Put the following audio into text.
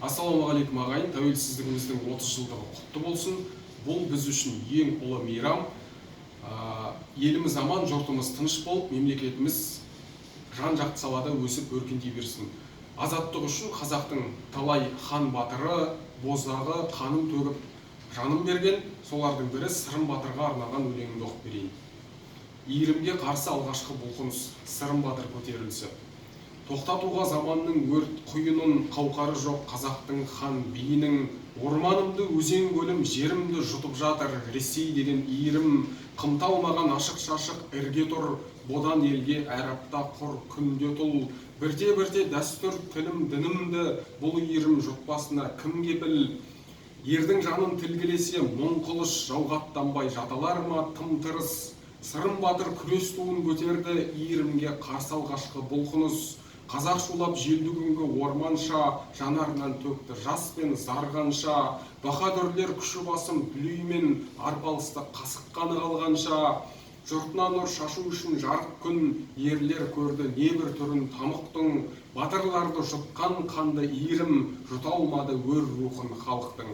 Ассалаумағалейкум ағайын, тәуелсіздігіміздің 30 жылдығы құтты болсын. Бұл біз үшін ең ұлы мейрам. Еліміз аман, жұртымыз тыныш болып, мемлекетіміз жан-жақты салада өсіп өркендей берсін. Азаттық үшін қазақтың талай хан батыры, боздағы қанын төгіп жанын берген, солардың бірі Сырым Батырға арнаған өлеңімді оқып берейін. Иірімге қарсы алғашқы бұлқыныс, Сырым Батыр көтерілісі. Тоқтатуға заманның өрт құйынын, қауқары жоқ қазақтың хан биінің, орманымды, өзен көлім, жерімді жұтып жатыр Ресей деген иірім, қымталмаған ашық-шашық ірге тұр, бодан елге әр апта құр күнде тұл, бірте-бірте дәстүр, тілім, дінімді бұл иірім жұтпасына кім кепіл? Ердің жанын тілгілесе мұң қылыш, жауғаттанбай жаталар ма тым тырыс? Сырым Батыр күрес туын көтерді, иірімге қарсы алғашқы бұлқыныс. Қазақ шулап желді күнгі орманша, жанарынан төкті жас пен зарғанша. Баһадүрлер күші басым дүлеймен, арпалысты қасыққаны қалғанша. Жұртына нұр шашу үшін жарық күн, ерлер көрді небір түрін тамықтың. Батырларды жұтқан қанды иірім, жұта алмады өр рухын халықтың.